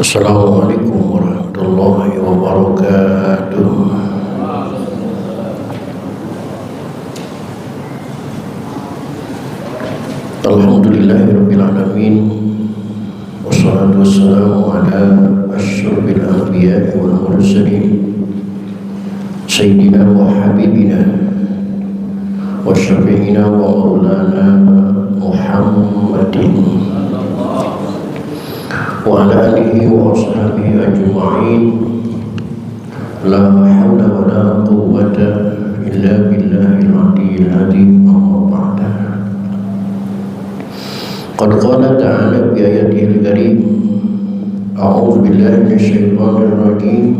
Assalamualaikum warahmatullahi wabarakatuh. Alhamdulillahirabbil alamin. Wassalatu wassalamu ala asyrafil anbiya'i wal mursalin sayyidina wa habibina wa syafi'ina wa maulana Muhammadin wa ala alihi wa ashabihi ajma'in. La hawla wa la quwwata illa billahil aliyyil azim. Amma ba'da. Qad qala ta'ala bi ayatihil karim. A'udzu billahi minasyaitonir rajim.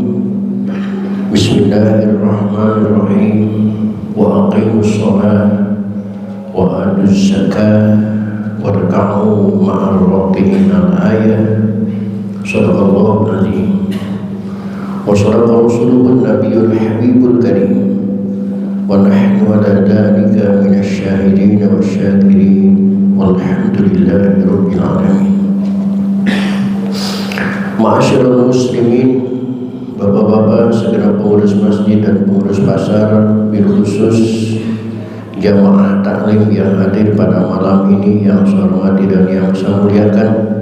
Bismillahirrahmanirrahim. Wa aqimus shalah wa atuz zakah warka'u ma'ar raki'in. Al-ayat. Sadaqallahul azim. Wa sadaqa rasuluhun nabiyyul habibul karim. Wa nahnu ala dhalika minasy syahidin wasyakirin. Walhamdulillahi rabbil alamin. Ma'asyiral muslimin, bapak-bapak, segenap pengurus masjid dan pengurus pasar, bil khusus jamaah taklim yang hadir pada malam ini yang saya hormati dan yang saya muliakan.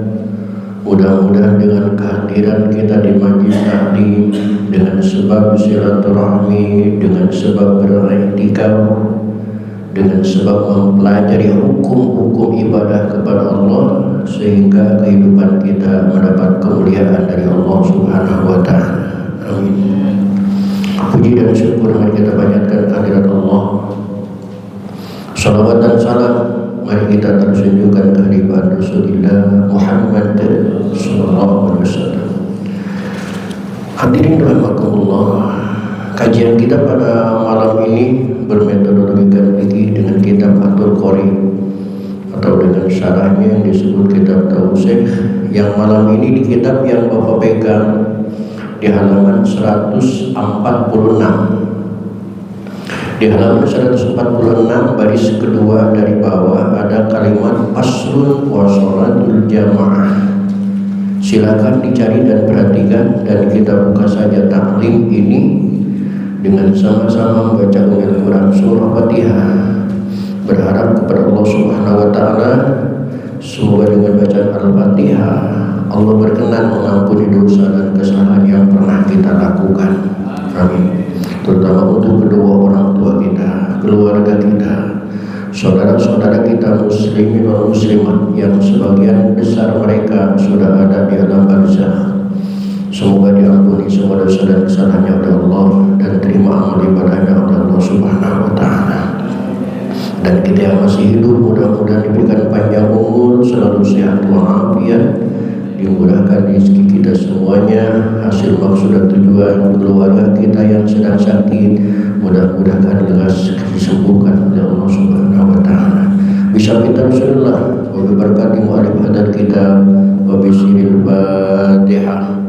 Mudah-mudahan dengan kehadiran kita di majelis taklim, dengan sebab silaturahmi, dengan sebab beriktikaf, dengan sebab mempelajari hukum-hukum ibadah kepada Allah, sehingga kehidupan kita mendapat kemuliaan dari Allah Subhanahu wa Ta'ala. Amin. Puji dan syukur mari kita panjatkan kehadirat Allah. Salawat dan salam mari kita terus tunjukkan kehadiran Rasulullah Muhammad sallallahu alaihi wasallam. Hadirin rahimakumullah, kajian kita pada malam ini bermetodologi fikih dengan kitab Fathul Qori atau dengan syarahnya yang disebut kitab Tauhid, yang malam ini di kitab yang Bapak pegang di halaman 146. Di halaman 146 baris kedua dari bawah ada kalimat faslun wa sholatul jamaah. Silakan dicari dan perhatikan, dan kita buka saja taklim ini dengan sama-sama membaca Ummul Quran surah Fatihah, berharap kepada Allah Subhanahu wa Ta'ala semoga dengan bacaan Al-Fatihah Allah berkenan mengampuni dosa dan kesalahan yang pernah kita lakukan. Amin. Terutama untuk kedua orang tua kita, keluarga kita, saudara-saudara kita muslimin dan muslimat yang sebagian besar mereka sudah ada di alam barzakh. Semoga diampuni semua dosa dan kesalahannya oleh Allah dan terima amal ibadahnya oleh Allah Subhanahu wa Ta'ala. Dan kita yang masih hidup mudah-mudahan diberikan panjang umur, selalu sehat walafiat, dimudahkan rezeki kita semuanya, hasil maksud dan tujuan keluarga kita yang sedang sakit mudah-mudahan lekas disembuhkan oleh Allah Subhanahu wa Ta'ala. Bisa kita Rasulullah wa berkati mu'alif hadat kita wa bisiril Fatihah.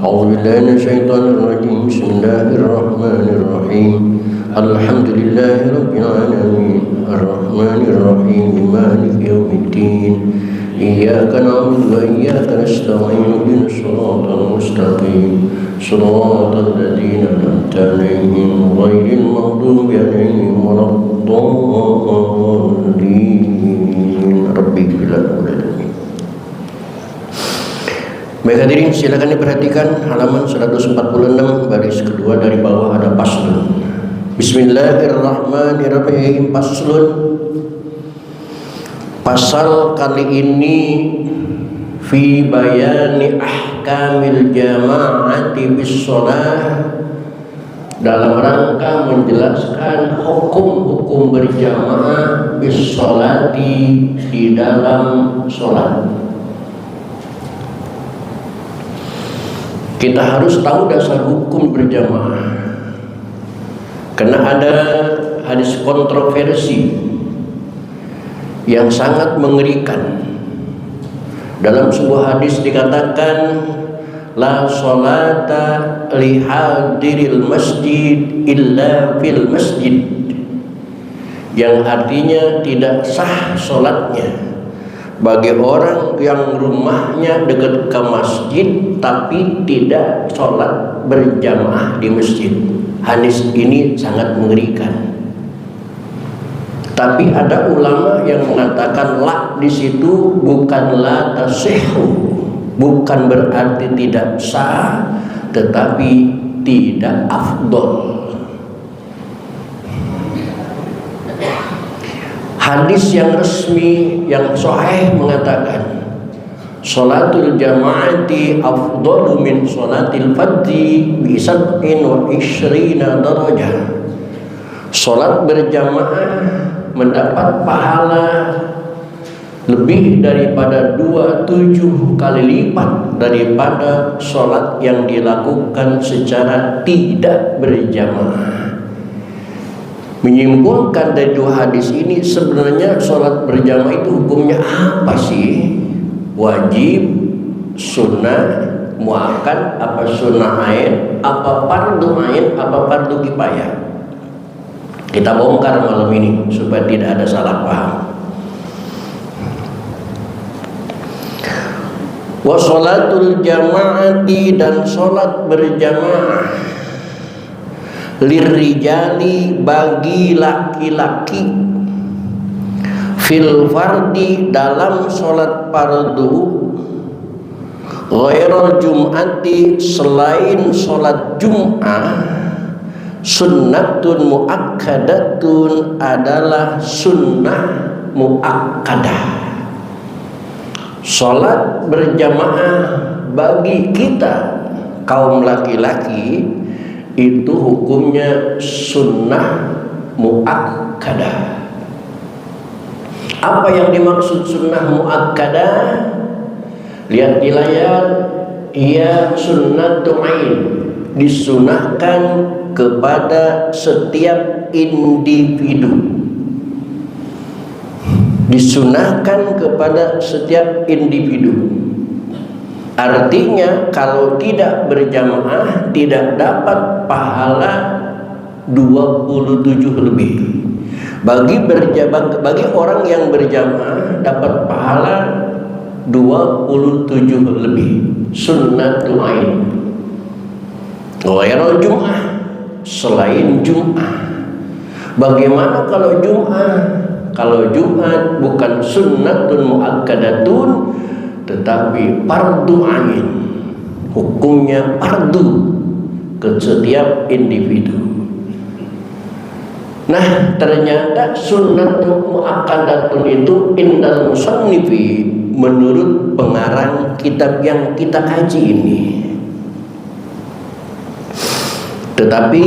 A'udzu billahi minasyaitonir rajim. Bismillahirrahmanirrahim. Alhamdulillahirabbil alamin. Arrahmanir rahim. Maliki yaumiddin. Iyyaka na'budu wa iyyaka nasta'in. Ihdinas shiratal mustaqim. Shiratal ladzina an'amta 'alaihim ghairil maghdubi 'alaihim waladdallin. Rabbil alamin. Baik hadirin, silakan diperhatikan halaman 146 baris kedua dari bawah ada paslun. Bismillahirrahmanirrahim. Paslun. Pasal kali ini fi bayani ahkamil jama'ati bis shalah, dalam rangka menjelaskan hukum-hukum berjamaah bis sholati, di dalam sholat. Kita harus tahu dasar hukum berjamaah, karena ada hadis kontroversi yang sangat mengerikan. Dalam sebuah hadis dikatakan la sholata li hadiril masjid illa fil masjid, yang artinya tidak sah sholatnya Bagi orang yang rumahnya dekat ke masjid tapi tidak sholat berjamaah di masjid, hadis ini sangat mengerikan. Tapi ada ulama yang mengatakan la di situ bukan la tasihhu, bukan berarti tidak sah, tetapi tidak afdol. Hadis yang resmi yang sahih mengatakan sholatul jamaati afdalu min sholatil fardhi bi 27 darajah. Sholat berjamaah mendapat pahala lebih daripada 27 kali lipat daripada sholat yang dilakukan secara tidak berjamaah. Menyimpulkan dari dua hadis ini, sebenarnya sholat berjamaah itu hukumnya apa sih? Wajib, sunnah, muakkad, apa sunnah ain, apa fardu ain, apa fardu kifayah? Kita bongkar malam ini supaya tidak ada salah paham. Wa sholatul jamaati, dan sholat berjamaah, lirrijali, bagi laki-laki, fil fardi, dalam sholat fardu, ghairul jum'ati, selain sholat jum'ah, sunnatun muakkadatun, adalah sunnah muakkadah. Sholat berjamaah bagi kita kaum laki-laki itu hukumnya sunnah muakkadah. Apa yang dimaksud sunnah muakkadah? Lihat di layar, ia sunnatu ain, disunahkan kepada setiap individu. Disunahkan kepada setiap individu. Artinya kalau tidak berjamaah tidak dapat pahala 27 lebih. Bagi orang yang berjamaah dapat pahala 27 lebih. Sunnatul ain. Ghairul jum'ah, selain jum'ah. Bagaimana kalau jum'ah? Kalau Jumat bukan sunnatun muakkadatun, tetapi fardu ain, hukumnya fardu ke setiap individu. Nah, ternyata sunnatun muakkadatun itu indal musannifi, menurut pengarang kitab yang kita kaji ini. Tetapi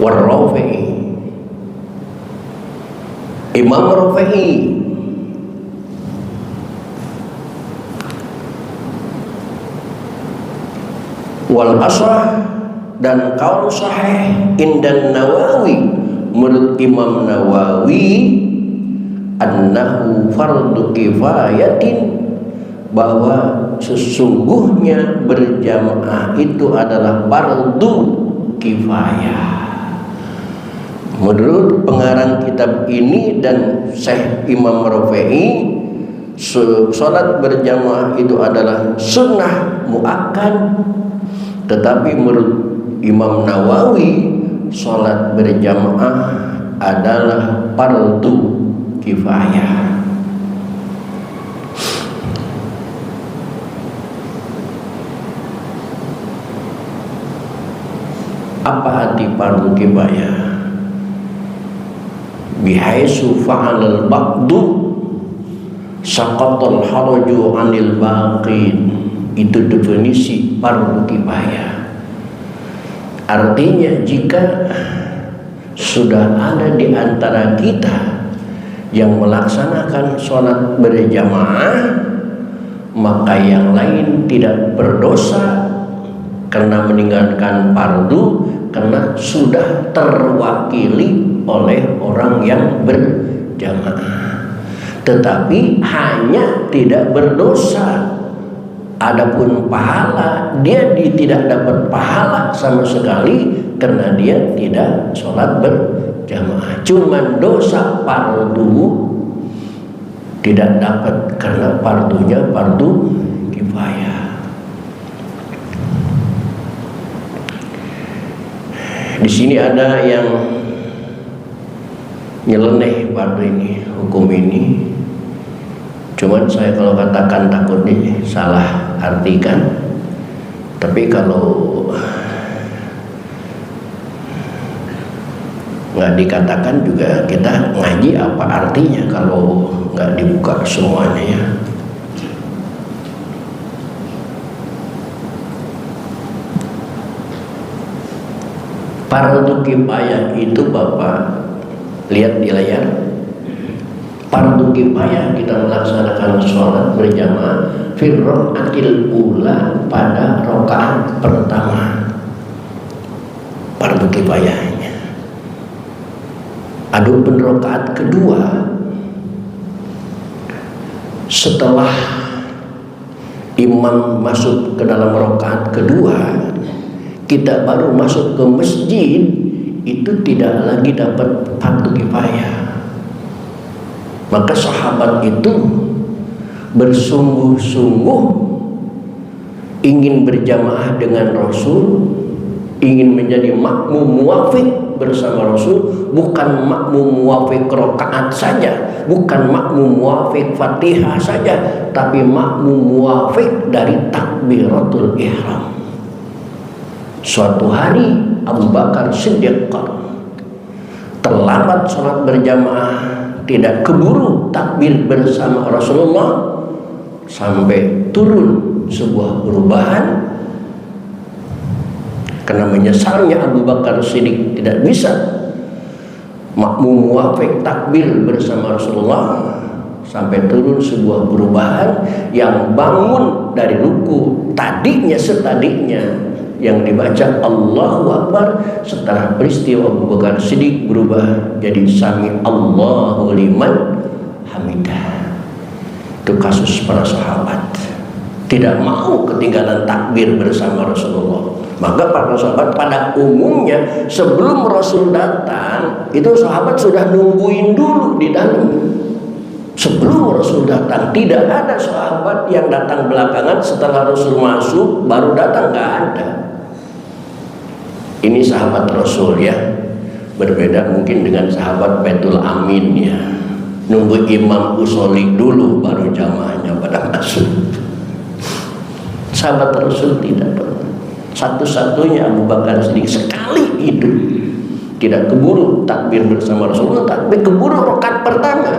War-Rafi'i, Imam Rafi'i wal asrah, dan qaul sahih indan Nawawi, menurut Imam Nawawi, annahu fardu kifayatin, bahwa sesungguhnya berjamaah itu adalah fardu kifayah. Menurut pengarang kitab ini dan Syekh Imam Rafi'i, sholat berjamaah itu adalah sunnah muakkad. Tetapi menurut Imam Nawawi, sholat berjamaah adalah fardu kifayah. Apa arti fardu kifayah? Bihaisu fa'alal ba'du saqatal haraju 'anil baqin. Itu definisi fardu kifayah. Artinya jika sudah ada di antara kita yang melaksanakan sholat berjamaah, maka yang lain tidak berdosa karena meninggalkan fardu, karena sudah terwakili oleh orang yang berjamaah. Tetapi hanya tidak berdosa. Adapun pahala, dia tidak dapat pahala sama sekali karena dia tidak sholat berjamaah. berjamaah. Cuman dosa fardu tidak dapat karena fardunya fardu kifayah. Di sini ada yang nyeleneh fardu ini, hukum ini. Cuman saya kalau katakan takutnya salah artikan. Tapi kalau nggak dikatakan juga kita ngaji apa artinya kalau nggak dibuka semuanya ya. Fardu kifayah itu Bapak lihat di layar. Fardu kifayah kita melaksanakan sholat berjamaah fil rakaatil ula pada rakaat pertama. Fardu kifayahnya. Adapun rakaat kedua setelah imam masuk ke dalam rakaat kedua, kita baru masuk ke masjid, itu tidak lagi dapat fardu kifayah. Maka sahabat itu bersungguh-sungguh ingin berjamaah dengan Rasul, ingin menjadi makmum muwafiq bersama Rasul, bukan makmum muwafiq rakaat saja, bukan makmum muwafiq Fatihah saja, tapi makmum muwafiq dari takbiratul ihram. Suatu hari Abu Bakar Siddiq terlambat sholat berjamaah, tidak keburu takbir bersama Rasulullah sampai turun sebuah perubahan. Karena menyesalnya Abu Bakar Siddiq tidak bisa makmum muwafiq takbir bersama Rasulullah, sampai turun sebuah perubahan yang bangun dari ruku setadinya yang dibaca Allahu Akbar, setelah peristiwa Abu Bakar Siddiq berubah jadi sami Allahu liman hamidah. Itu kasus para sahabat tidak mau ketinggalan takbir bersama Rasulullah. Maka para sahabat pada umumnya sebelum Rasul datang itu sahabat sudah nungguin dulu di dalam. Sebelum Rasul datang, tidak ada sahabat yang datang belakangan setelah Rasul masuk baru datang, nggak ada. Ini sahabat Rasul ya, berbeda mungkin dengan sahabat Baitul Amin ya, nunggu imam usolli dulu baru jamaahnya pada masuk. Sahabat Rasul tidak pernah. Satu-satunya Abu Bakar Siddiq sekali hidup tidak keburu takbir bersama Rasulullah, tapi keburu rakaat pertama.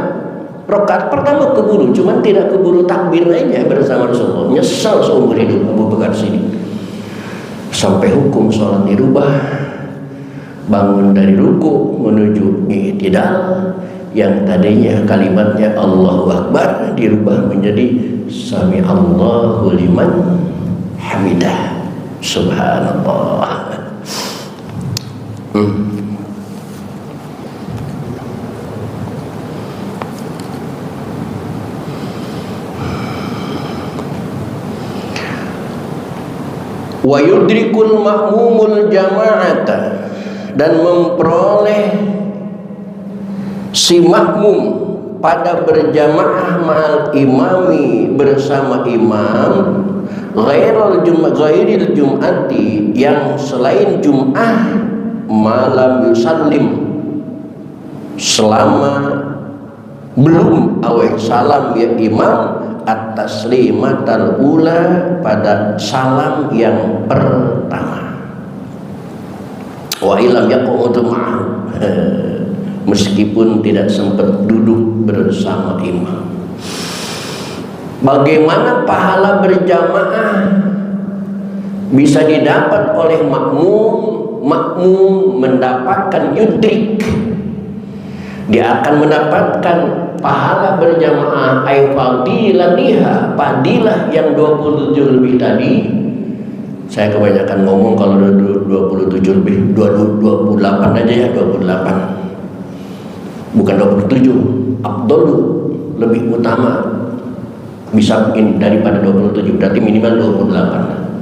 Rakaat pertama keburu, cuman tidak keburu takbir aja bersama Rasulullah. Nyesal seumur hidup Abu Bakar Siddiq. Sampai hukum sholat dirubah, bangun dari ruku menuju i'tidal, yang tadinya kalimatnya Allahu Akbar dirubah menjadi sami Allahu liman hamidah. Subhanallah. Wa yudrikul ma'mumul jama'ata, dan memperoleh si makmum pada berjamaah ma'al imami bersama imam ghairil jum'ati, yang selain Jum'ah, malam yusallim, selama belum aweh salam ya imam at-taslimatal ula, pada salam yang pertama. Wa ilam yaqudu ma'ahu, meskipun tidak sempat duduk bersama imam. Bagaimana pahala berjamaah bisa didapat oleh makmum? Makmum mendapatkan yudrik, dia akan mendapatkan pahala berjamaah ay fadilatiha, fadilah yang 27 lebih tadi. Saya kebanyakan ngomong kalau 27 lebih, 28 aja ya, 28 bukan 27. Afdal lebih utama bisa daripada 27, berarti minimal 28.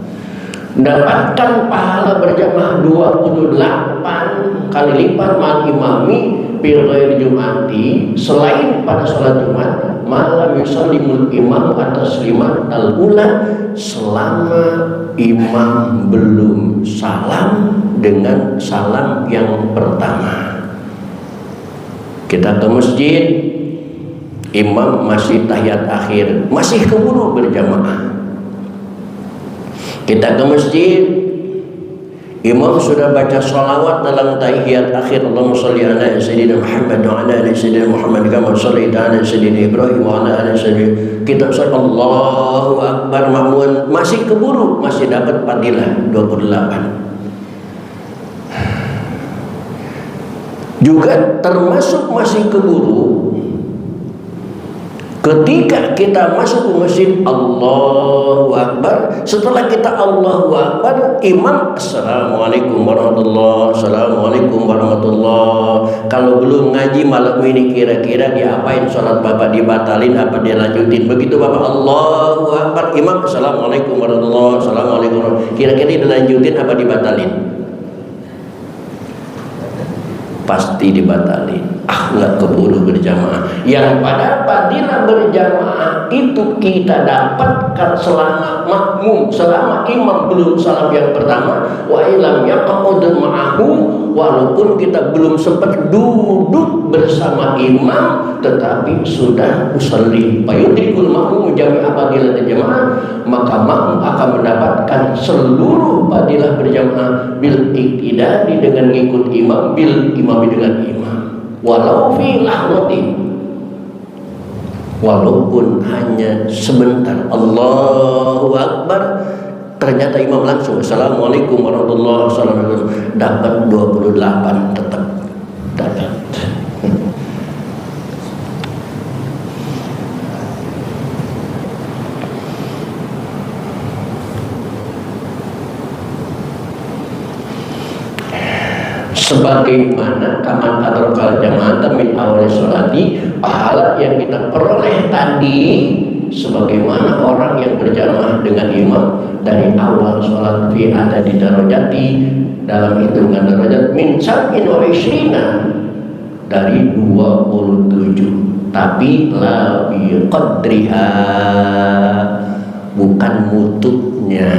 Dapatkan pahala berjamaah 28 kali lipat mal imami bil ghairi jumati, selain pada sholat Jumat, malam yusallimul imam atas lima al-ula, selama imam belum salam dengan salam yang pertama. Kita ke masjid, imam masih tahiyat akhir, masih keburu berjamaah. Kita ke masjid, imam sudah baca sholawat dalam tahiyat akhir, Allahumma sholli ala sayyidina Muhammad wa ala ali sayyidina Muhammad kama shallaita ala sayyidina Ibrahim wa ala ali sayyidina. Kita sholat Allahu Akbar makmuman, masih keburu, masih dapat fadilah 28. Juga termasuk masih keburu ketika kita masuk ke masjid, Allahu Akbar. Setelah kita Allahu Akbar, imam Assalamualaikum warahmatullahi, Assalamualaikum warahmatullahi. Kalau belum ngaji malam ini, kira-kira diapain sholat bapak? Dibatalin apa dia lanjutin? Begitu bapak Allahu Akbar, imam Assalamualaikum warahmatullahi, Assalamualaikum warahmatullahi. Kira-kira dilanjutin apa dibatalin? Pasti dibatalin. Nggak keburu berjamaah. Yang pada fadilah berjamaah itu kita dapatkan selama makmum, selama imam belum salam yang pertama, wa ilam yaqud ma'ahu, walaupun kita belum sempat duduk bersama imam tetapi sudah usalli fayudrikul makmum jami'a fadilah berjamaah, maka makmum akan mendapatkan seluruh fadilah berjamaah bil iktidai, dengan ngikut imam, bil imam dengan imam, walau fi lahwatin, walaupun hanya sebentar. Allahu Akbar, ternyata imam langsung Assalamualaikum warahmatullahi wabarakatuh, dapat 28 tetap dapat. Sebagaimana taman adrokal jamaah min awal sholati, pahala yang kita peroleh tadi sebagaimana orang yang berjamaah dengan imam dari awal sholat fi ada di darajati, dalam hitungan darajat min sab'in wa ishrina, dari 27, tapi la bi qadriha, bukan mutunya.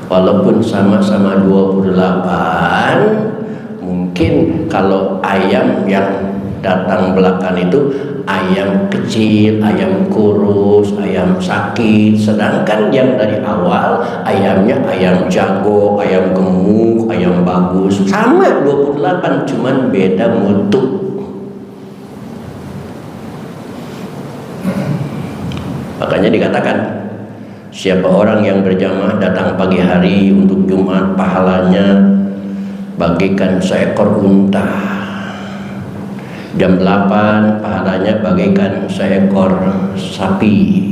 Walaupun sama-sama 28, mungkin kalau ayam yang datang belakang itu ayam kecil, ayam kurus, ayam sakit, sedangkan yang dari awal ayamnya ayam jago, ayam gemuk, ayam bagus, sama 28, cuman beda mutu. Makanya dikatakan, siapa orang yang berjamaah datang pagi hari untuk Jumat, pahalanya bagaikan seekor unta. Jam 8 pahalanya bagaikan seekor sapi.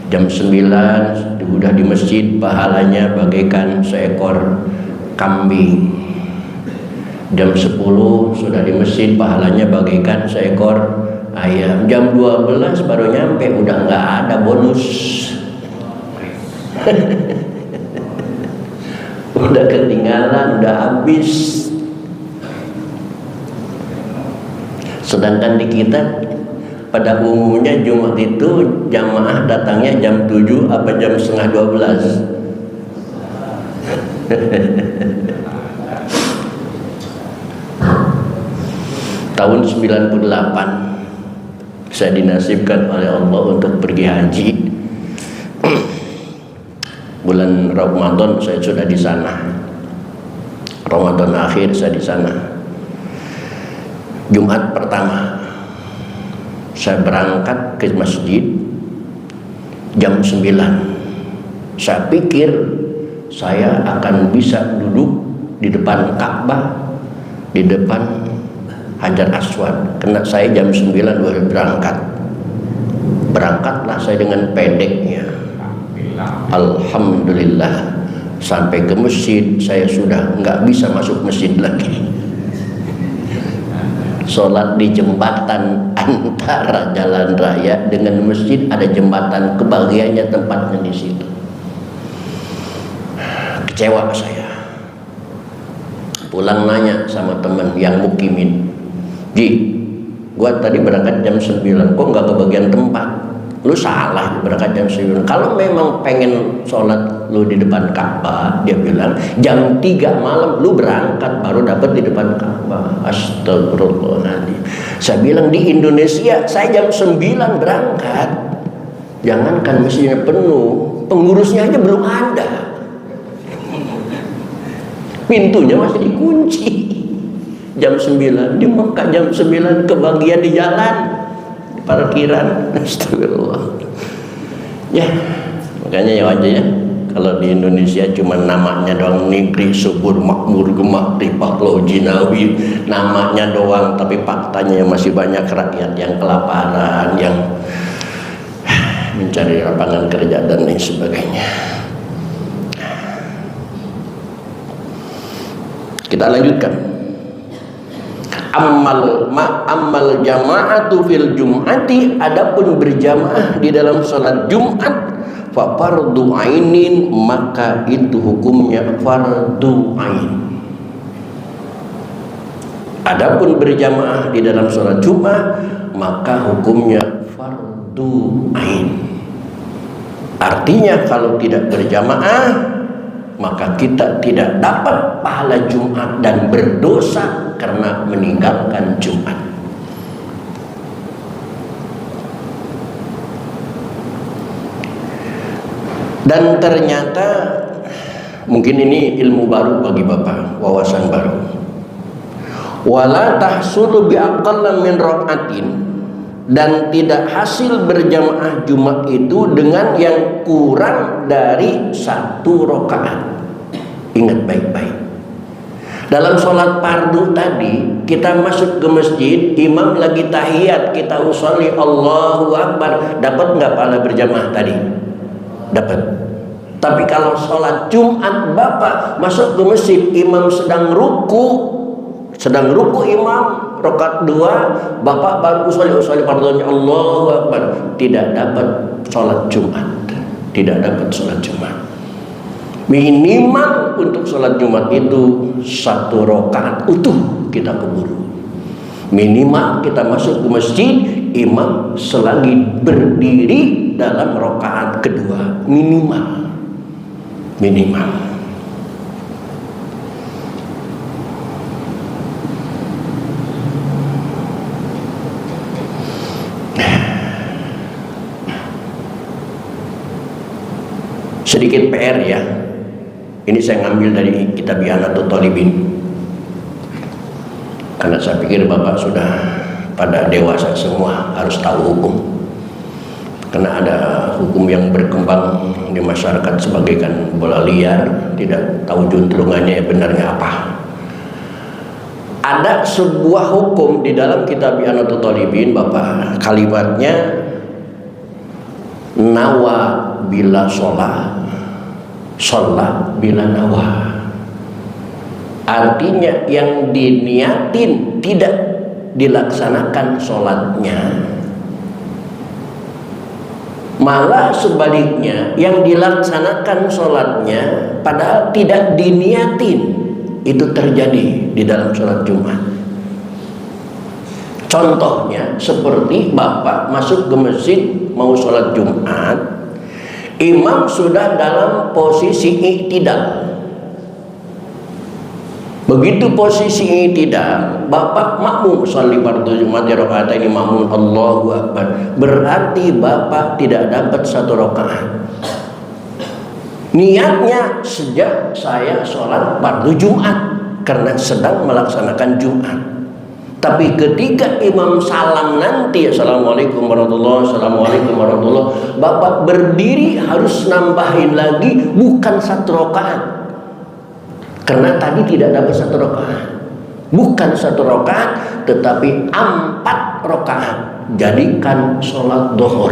Jam 9 sudah di masjid, pahalanya bagaikan seekor kambing. Jam 10 sudah di masjid, pahalanya bagaikan seekor ayam. Jam 12 baru nyampe, udah nggak ada bonus. Udah ketinggalan, udah habis. Sedangkan di kita pada umumnya Jumat itu jamaah datangnya jam 7 apa jam setengah 12. Tahun 98 saya dinasibkan oleh Allah untuk pergi haji. Bulan Ramadan saya sudah di sana. Ramadan akhir saya di sana. Jumat pertama saya berangkat ke masjid jam 9. Saya pikir saya akan bisa duduk di depan Ka'bah, di depan Hajar Aswad, karena saya jam 9 baru berangkat. Berangkatlah saya dengan pendeknya. Alhamdulillah, sampai ke masjid saya sudah nggak bisa masuk masjid lagi. Sholat di jembatan antara jalan raya dengan masjid, ada jembatan, kebahagiaannya tempatnya di situ. Kecewa saya. Pulang nanya sama teman yang mukimin, Ji, gua tadi berangkat jam 9, kok nggak kebagian tempat? Lu salah berangkat jam 9. Kalau memang pengen sholat lu di depan Ka'bah, dia bilang jam 3 malam lu berangkat baru dapat di depan Ka'bah. Astagfirullahaladzim. Saya bilang di Indonesia saya jam 9 berangkat. Jangankan mesinnya penuh, pengurusnya aja belum ada. Pintunya masih dikunci. Jam 9 di Mekah, jam 9 kebagian di jalan, di parkiran. Astagfirullah. Ya, makanya ya aja ya. Kalau di Indonesia cuma namanya doang, negeri subur makmur gemak tipak lo jinawi, namanya doang, tapi faktanya masih banyak rakyat yang kelaparan, yang mencari lapangan kerja dan lain sebagainya. Kita lanjutkan. Ammal jama'atu fil jum'ati, adapun berjamaah di dalam salat Jumat, fa fardu ainin, maka itu hukumnya fardu ain. Adapun berjamaah di dalam salat Jumat, maka hukumnya fardu ain. Artinya kalau tidak berjamaah, maka kita tidak dapat pahala Jumat dan berdosa karena meninggalkan Jumat. Dan ternyata mungkin ini ilmu baru bagi Bapak, wawasan baru. Wala tahsulu bi aqalla min rakaatin, dan tidak hasil berjamaah Jumat itu dengan yang kurang dari 1 rakaat. Ingat baik-baik. Dalam sholat fardu tadi, kita masuk ke masjid, imam lagi tahiyat, kita usolli Allahu Akbar, dapat nggak pahala berjamaah tadi? Dapat. Tapi kalau sholat Jumat Bapak masuk ke masjid, imam sedang ruku imam rakaat 2, Bapak baru usolli fardunya Allahu Akbar, tidak dapat sholat Jumat, tidak dapat sholat Jumat. Minimal untuk sholat Jumat itu 1 rakaat utuh kita keburu. Minimal kita masuk ke masjid, imam selagi berdiri dalam rakaat kedua, minimal. Sedikit PR ya. Ini saya ngambil dari kitab Ihanatul Thalibin. Karena saya pikir Bapak sudah pada dewasa semua, harus tahu hukum. Karena ada hukum yang berkembang di masyarakat sebagaikan bola liar, tidak tahu juntrungannya benarnya apa. Ada sebuah hukum di dalam kitab Ihanatul Thalibin, Bapak, kalimatnya nawa bila sholat, sholat bila nawa. Artinya yang diniatin tidak dilaksanakan sholatnya, malah sebaliknya yang dilaksanakan sholatnya padahal tidak diniatin, itu terjadi di dalam sholat Jumat. Contohnya seperti Bapak masuk ke masjid mau sholat Jumat, imam sudah dalam posisi i'tidal. Begitu posisi i'tidal, Bapak makmum sholli fardhu Jumat di rakaat ini, makmum Allahu Akbar, berarti Bapak tidak dapat 1 rakaat. Niatnya sejak saya sholat fardu Jumat karena sedang melaksanakan Jumat. Tapi ketika imam salam nanti, assalamualaikum warahmatullahi wabarakatuh, assalamualaikum warahmatullahi wabarakatuh, Bapak berdiri harus nambahin lagi, bukan 1 rakaat. Karena tadi tidak dapat 1 rakaat. Bukan 1 rakaat, tetapi 4 rakaat. Jadikan sholat duhur.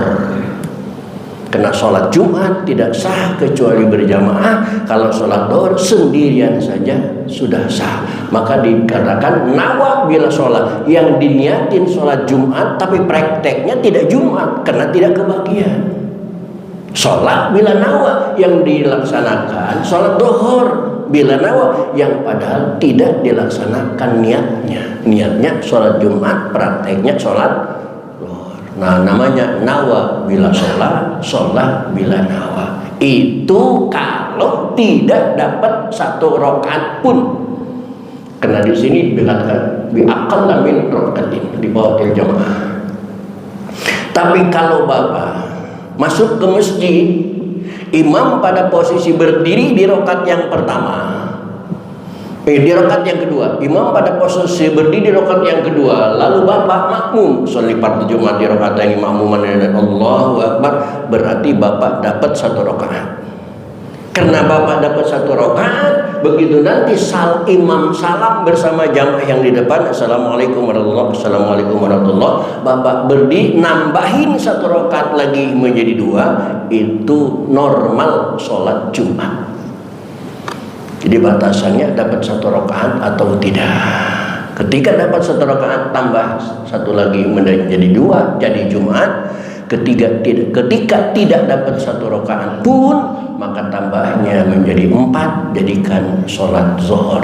Karena sholat Jumat tidak sah kecuali berjamaah. Kalau sholat duhur sendirian saja sudah sah. Maka dikatakan nawa bila sholat, yang diniatin sholat Jumat tapi prakteknya tidak Jumat karena tidak kebagian. Sholat bila nawa yang dilaksanakan sholat duhur bila nawa yang padahal tidak dilaksanakan niatnya sholat Jumat, prakteknya sholat duhur. Nah, namanya nawa bila sholat bila nawa. Itu kalau tidak dapat satu rakaat pun. Karena di sini dikatakan biaqalla min rakaatin di bawah jamaah. Tapi kalau Bapak masuk ke masjid, imam pada posisi berdiri di rakaat yang pertama, di rakaat yang kedua, imam pada posisi berdiri di rakaat yang kedua, lalu Bapak makmum sholat fardu Jumat di rakaat yang makmuman dan Allahu Akbar, berarti Bapak dapat satu rakaat. Karena Bapak dapat satu rakaat, begitu nanti imam salam bersama jamaah yang di depan, assalamualaikum warahmatullahi wabarakatuh, assalamualaikum warahmatullahi wabarakatuh, Bapak berdiri nambahin satu rakaat lagi menjadi dua, itu normal sholat Jumat. Jadi batasannya dapat satu rakaat atau tidak. Ketika dapat satu rakaat tambah satu lagi menjadi dua, jadi Jumat. Ketika tidak dapat satu rakaat pun, maka tambahnya menjadi 4, jadikan sholat zuhur.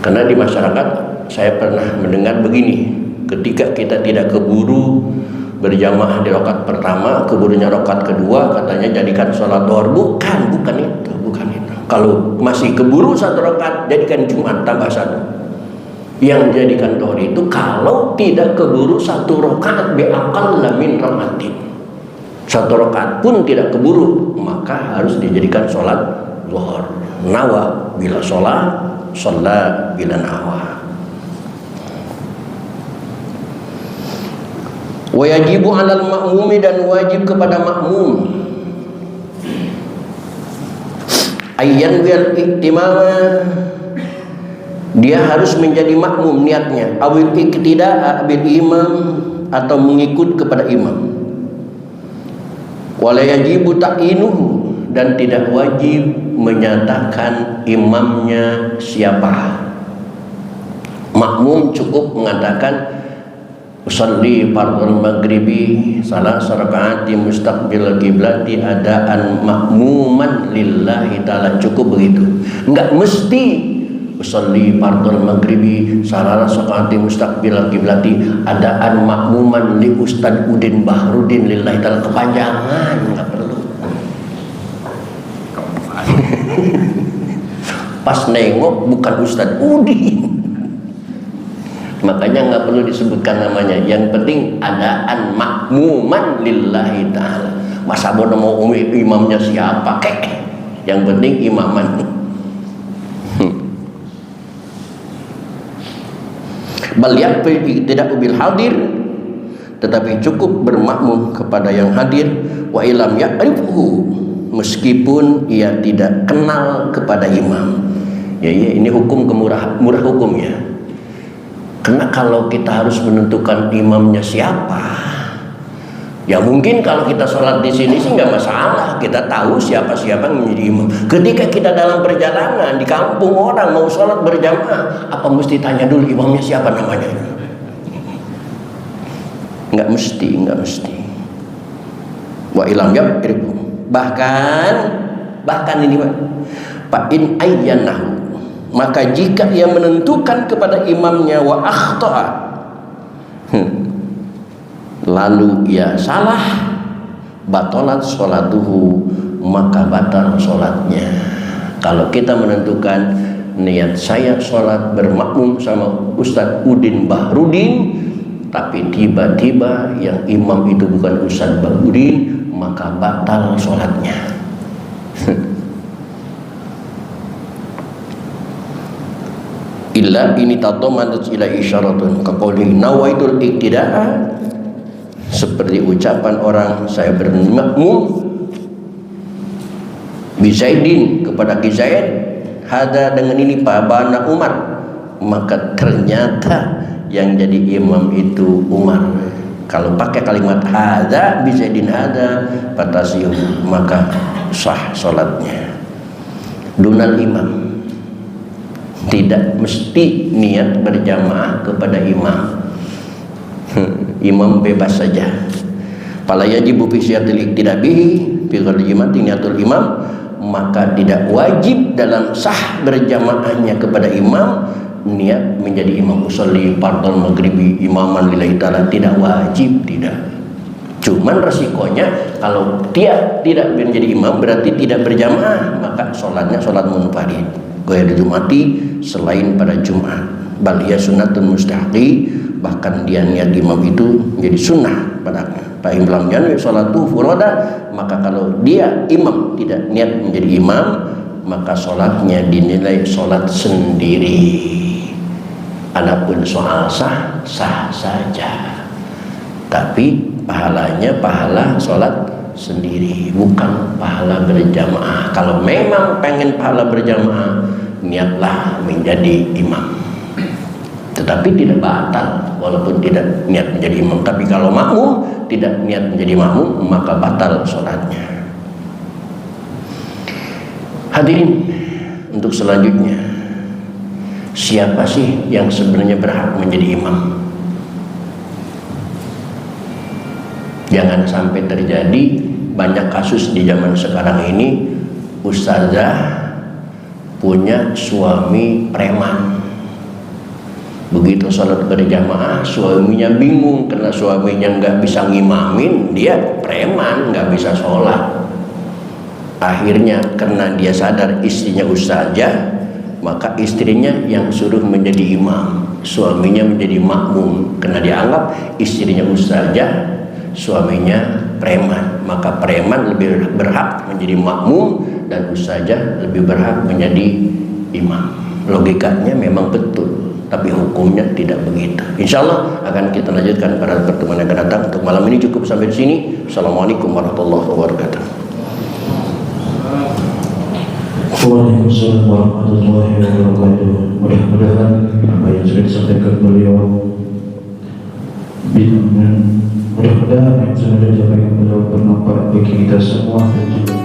Karena di masyarakat saya pernah mendengar begini, ketika kita tidak keburu berjamaah di rakaat pertama, keburunya rakaat kedua, katanya jadikan sholat zuhur. Bukan itu. Kalau masih keburu satu rakaat, jadikan Jumat tambah satu. Yang jadikan zuhur itu kalau tidak keburu satu rakaat biaqalla min rakaatin. Satu rakaat pun tidak keburu, maka harus dijadikan sholat zuhur. Nawa bila sholat bila nawa. Wajibu 'alal ma'mumi, dan wajib kepada makmum ayyan wal iktimama, dia harus menjadi makmum niatnya, awil iktida'a bil imam, atau mengikut kepada imam. Wala yajibu ta'inuhu, dan tidak wajib menyatakan imamnya siapa. Makmum cukup mengatakan usalli fardhul maghribi salah rakaati mustaqbil qiblati adaan makmuman lillahi ta'ala, cukup begitu. Enggak mesti usalli fardhul maghribi salah rakaati mustaqbil qiblati adaan makmuman li Ustad Udin Bahrudin lillahi ta'ala. Kepanjangan, enggak perlu. Pas nengok bukan Ustad Udin, makanya nggak perlu disebutkan namanya. Yang penting adaan makmuman lillahi ta'ala. Masa bodoh mau imamnya siapa kek, yang penting imaman. Bal yakfi tidak bil hadir, tetapi cukup bermakmum kepada yang hadir. Wa ilam ya'rifuhu, meskipun ia tidak kenal kepada imam. Ya, ini hukum murah hukum ya. Karena kalau kita harus menentukan imamnya siapa, ya mungkin kalau kita sholat di sini sih nggak masalah, kita tahu siapa yang menjadi imam. Ketika kita dalam perjalanan di kampung orang mau sholat berjamaah, apa mesti tanya dulu imamnya siapa namanya? Nggak mesti. Wa ilam yaqribu, bahkan ini Pak in ayyanahu, maka jika ia menentukan kepada imamnya wa akhta'a, lalu ia salah, batalat sholatuhu, maka batal sholatnya. Kalau kita menentukan niat saya sholat bermakmum sama Ustadz Udin Bahrudin, tapi tiba-tiba yang imam itu bukan Ustadz Bahrudin, maka batal sholatnya. Illa ini tadammanat ila isyaratun kaqauli nawaitul iktida'a, seperti ucapan orang saya bermakmum bizaidin kepada Zaid, hada dengan ini Bana Umar, maka ternyata yang jadi imam itu Umar. Kalau pakai kalimat hada bizaidin hada fatasih, maka sah salatnya. Dunal imam, tidak mesti niat berjamaah kepada imam. Imam bebas saja. Fala yajibu fi syiatil iktidabihi fi ghairi jamaati niatul imam, maka tidak wajib dalam sah berjamaahnya kepada imam niat menjadi imam usolli fardhal maghribi imaman lillahi ta'ala, tidak wajib, tidak. Cuman resikonya kalau dia tidak menjadi imam berarti tidak berjamaah, maka sholatnya sholat munfarid ghairi jumati selain pada Jumat. Bal hiya sunnatun mustahqi, bahkan dia niat imam itu menjadi sunnah padanya. Fa in lam yanwi sholatu furada, maka kalau dia imam tidak niat menjadi imam, maka sholatnya dinilai sholat sendiri. Adapun soal sah, sah saja, tapi pahalanya pahala sholat sendiri, bukan pahala berjamaah. Kalau memang pengen pahala berjamaah, niatlah menjadi imam, tetapi tidak batal walaupun tidak niat menjadi imam. Tapi kalau makmum tidak niat menjadi makmum, maka batal sholatnya. Hadirin, untuk selanjutnya, siapa sih yang sebenarnya berhak menjadi imam? Jangan sampai terjadi banyak kasus di zaman sekarang ini, ustazah punya suami preman. Begitu sholat berjamaah, suaminya bingung karena suaminya nggak bisa ngimamin, dia preman, nggak bisa sholat. Akhirnya karena dia sadar istrinya ustazah, maka istrinya yang suruh menjadi imam, suaminya menjadi makmum. Karena dianggap istrinya ustazah, suaminya preman, maka preman lebih berhak menjadi makmum dan ustazah lebih berhak menjadi imam. Logikanya memang betul, tapi hukumnya tidak begitu. Insya Allah akan kita lanjutkan pada pertemuan yang akan datang. Untuk malam ini cukup sampai di sini. Assalamualaikum warahmatullahi wabarakatuh. Waalaikumsalam warahmatullahi wabarakatuh. Mudah-mudahan apa yang sudah disampaikan beliau, mudah-mudahan yang sudah disampaikan beliau bermanfaat bagi kita semua dan juga